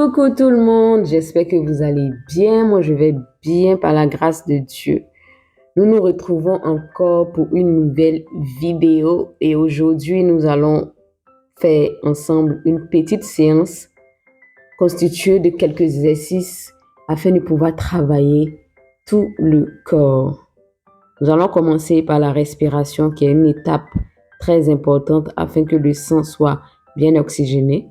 Coucou tout le monde, j'espère que vous allez bien. Moi, je vais bien par la grâce de Dieu. Nous nous retrouvons encore pour une nouvelle vidéo et aujourd'hui, nous allons faire ensemble une petite séance constituée de quelques exercices afin de pouvoir travailler tout le corps. Nous allons commencer par la respiration qui est une étape très importante afin que le sang soit bien oxygéné.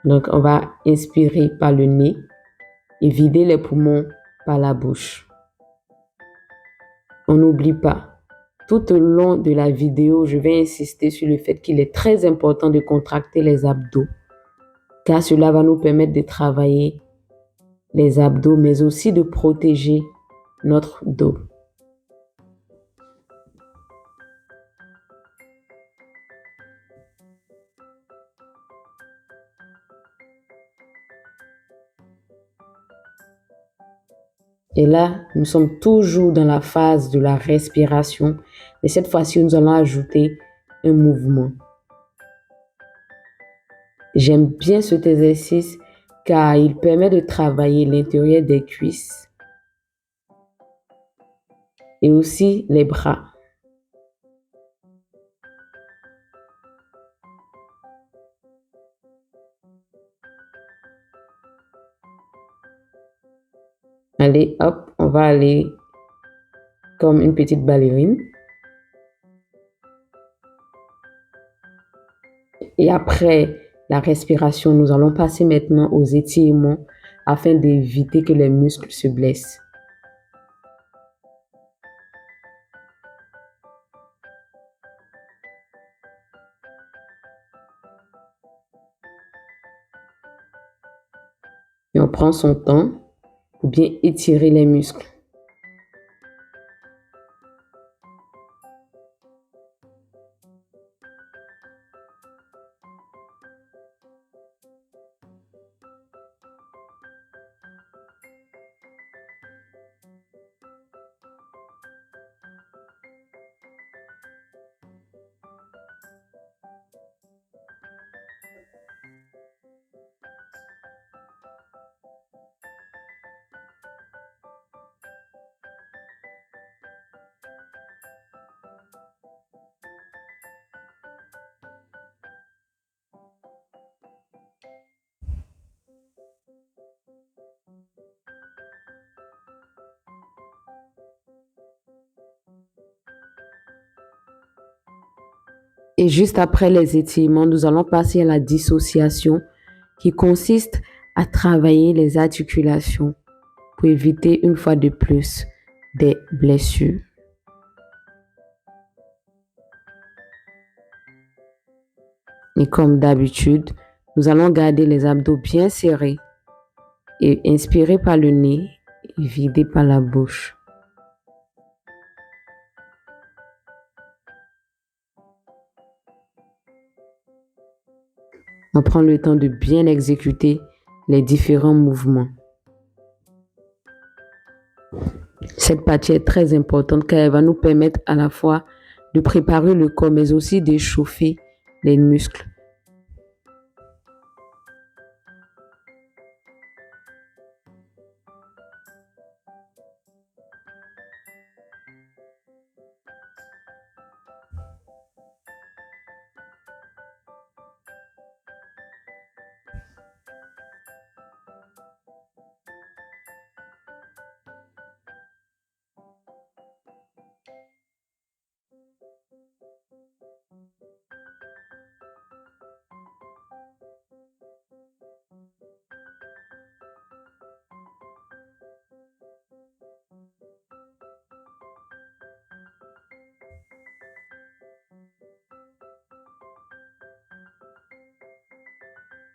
Donc, on va inspirer par le nez et vider les poumons par la bouche. On n'oublie pas, tout au long de la vidéo, je vais insister sur le fait qu'il est très important de contracter les abdos, car cela va nous permettre de travailler les abdos, mais aussi de protéger notre dos. Et là, nous sommes toujours dans la phase de la respiration, mais cette fois-ci, nous allons ajouter un mouvement. J'aime bien cet exercice car il permet de travailler l'intérieur des cuisses et aussi les bras. Allez, hop, on va aller comme une petite ballerine. Et après la respiration, nous allons passer maintenant aux étirements afin d'éviter que les muscles se blessent. Et on prend son temps pour bien étirer les muscles. Et juste après les étirements, nous allons passer à la dissociation qui consiste à travailler les articulations pour éviter une fois de plus des blessures. Et comme d'habitude, nous allons garder les abdos bien serrés et inspirer par le nez et vider par la bouche. On prend le temps de bien exécuter les différents mouvements. Cette partie est très importante car elle va nous permettre à la fois de préparer le corps mais aussi d'échauffer les muscles.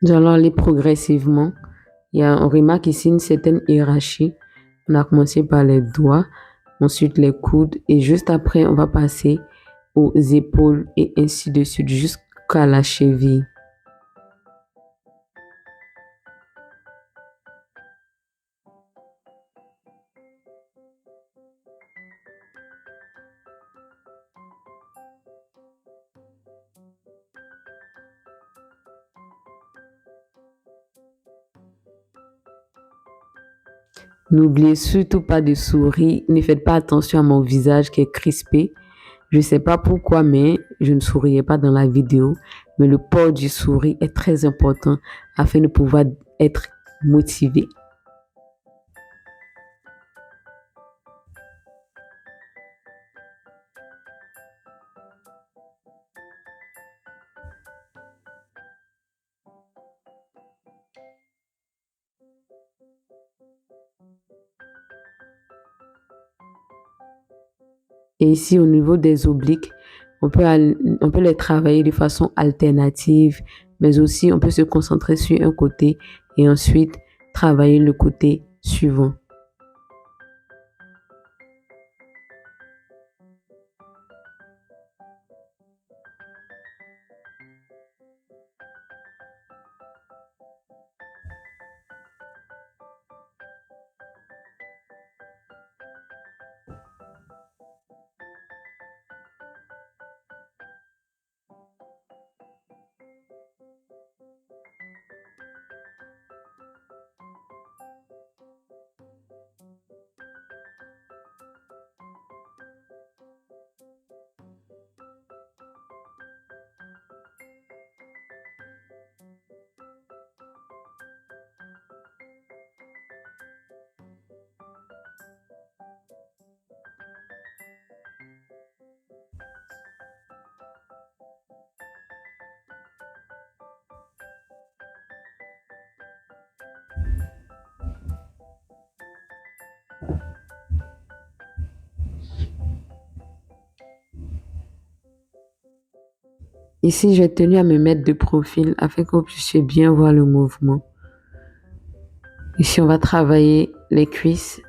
Nous allons aller progressivement. On remarque ici une certaine hiérarchie. On a commencé par les doigts, ensuite les coudes et juste après, on va passer aux épaules et ainsi de suite jusqu'à la cheville. N'oubliez surtout pas de sourire. Ne faites pas attention à mon visage qui est crispé. Je ne sais pas pourquoi, mais je ne souriais pas dans la vidéo. Mais le port du sourire est très important afin de pouvoir être motivé. Et ici, au niveau des obliques, on peut les travailler de façon alternative, mais aussi on peut se concentrer sur un côté et ensuite travailler le côté suivant. Ici, j'ai tenu à me mettre de profil afin que vous puissiez bien voir le mouvement. Ici, on va travailler les cuisses.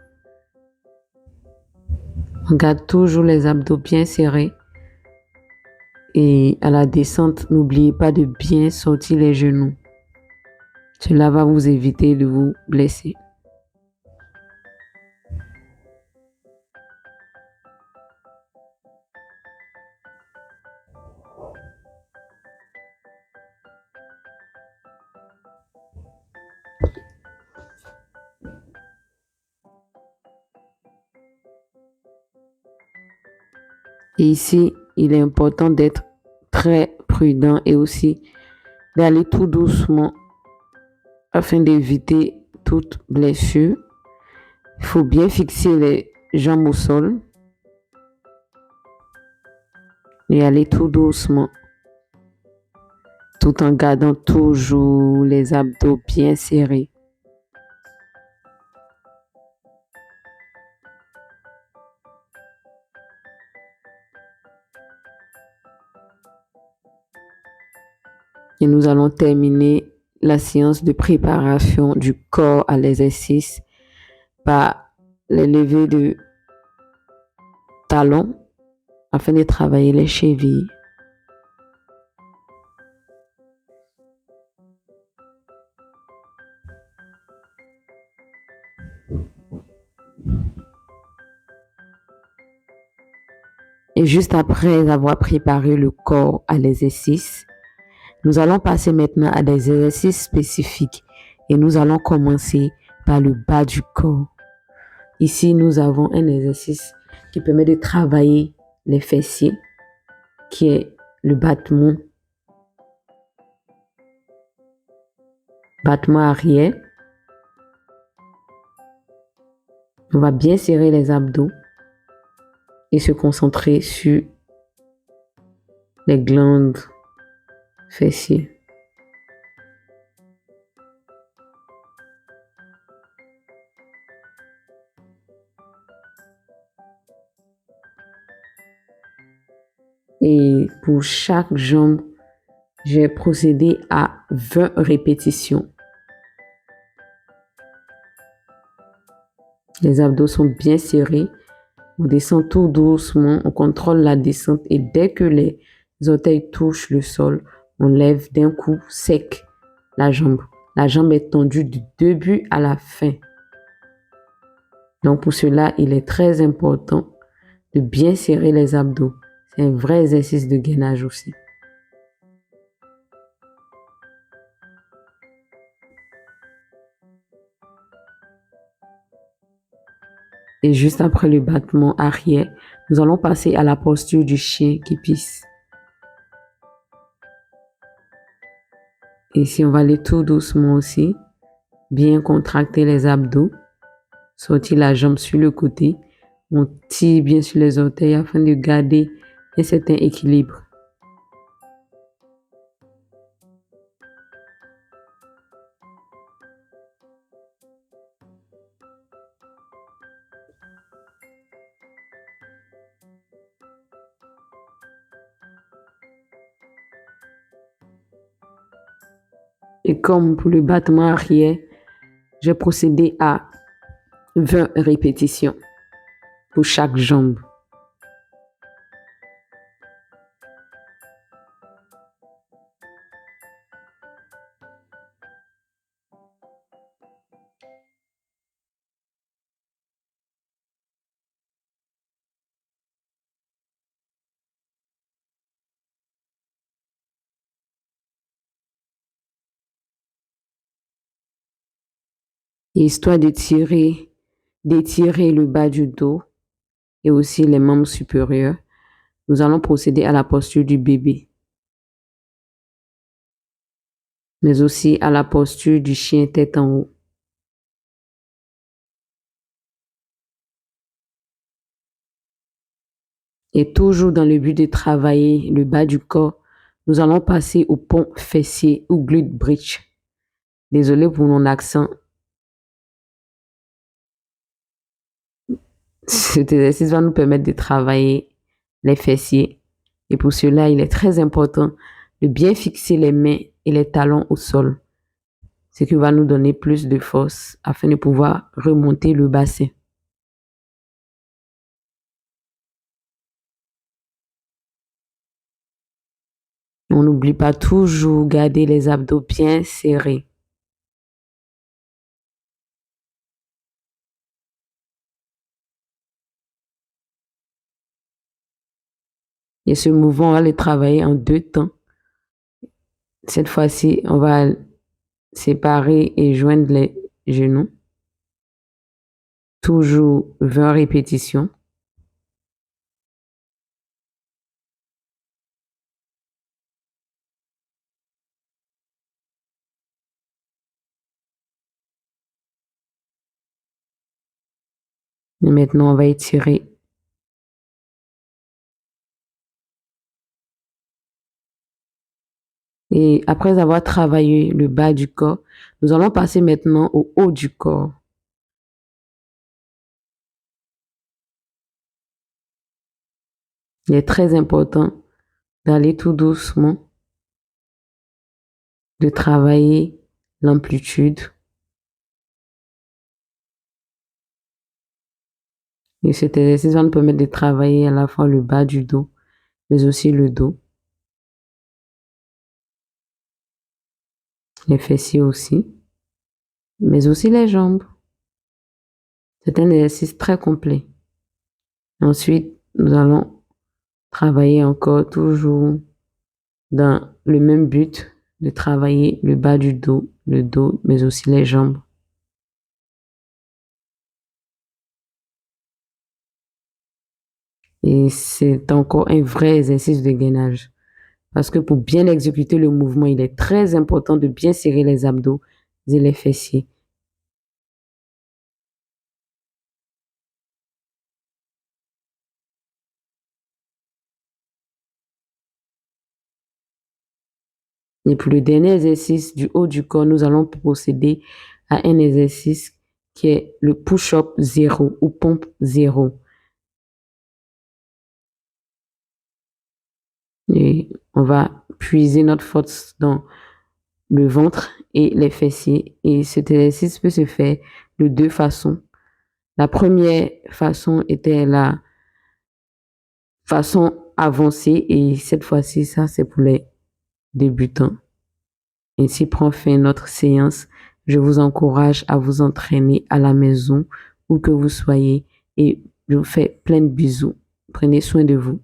On garde toujours les abdos bien serrés. Et à la descente, n'oubliez pas de bien sortir les genoux. Cela va vous éviter de vous blesser. Et ici, il est important d'être très prudent et aussi d'aller tout doucement afin d'éviter toute blessure. Il faut bien fixer les jambes au sol et aller tout doucement tout en gardant toujours les abdos bien serrés. Et nous allons terminer la séance de préparation du corps à l'exercice par les levées de talons afin de travailler les chevilles. Et juste après avoir préparé le corps à l'exercice, nous allons passer maintenant à des exercices spécifiques et nous allons commencer par le bas du corps. Ici, nous avons un exercice qui permet de travailler les fessiers, qui est le battement arrière. On va bien serrer les abdos et se concentrer sur les glandes fessiers. Et pour chaque jambe, j'ai procédé à 20 répétitions. Les abdos sont bien serrés. On descend tout doucement, on contrôle la descente et dès que les orteils touchent le sol, on lève d'un coup sec la jambe. La jambe est tendue du début à la fin. Donc pour cela, il est très important de bien serrer les abdos. C'est un vrai exercice de gainage aussi. Et juste après le battement arrière, nous allons passer à la posture du chien qui pisse. Ici, on va aller tout doucement aussi. Bien contracter les abdos. Sortir la jambe sur le côté. On tire bien sur les orteils afin de garder un certain équilibre. Et comme pour le battement arrière, j'ai procédé à 20 répétitions pour chaque jambe. Histoire d'étirer le bas du dos et aussi les membres supérieurs, nous allons procéder à la posture du bébé, mais aussi à la posture du chien tête en haut. Et toujours dans le but de travailler le bas du corps, nous allons passer au pont fessier ou glute bridge. Désolé pour mon accent. Cet exercice va nous permettre de travailler les fessiers. Et pour cela, il est très important de bien fixer les mains et les talons au sol, ce qui va nous donner plus de force afin de pouvoir remonter le bassin. On n'oublie pas toujours garder les abdos bien serrés. Et ce mouvement, on va le travailler en 2 temps. Cette fois-ci, on va séparer et joindre les genoux. Toujours 20 répétitions. Et maintenant, on va étirer. Et après avoir travaillé le bas du corps, nous allons passer maintenant au haut du corps. Il est très important d'aller tout doucement, de travailler l'amplitude. Et cet exercice va nous permettre de travailler à la fois le bas du dos, mais aussi le dos, les fessiers aussi, mais aussi les jambes. C'est un exercice très complet. Ensuite, nous allons travailler encore toujours dans le même but de travailler le bas du dos, le dos, mais aussi les jambes. Et c'est encore un vrai exercice de gainage. Parce que pour bien exécuter le mouvement, il est très important de bien serrer les abdos et les fessiers. Et pour le dernier exercice du haut du corps, nous allons procéder à un exercice qui est le push-up 0 ou pompe 0. Et on va puiser notre force dans le ventre et les fessiers. Et cet exercice peut se faire de 2 façons. La première façon était la façon avancée et cette fois-ci, ça c'est pour les débutants. Ainsi prend fin notre séance. Je vous encourage à vous entraîner à la maison où que vous soyez et je vous fais plein de bisous. Prenez soin de vous.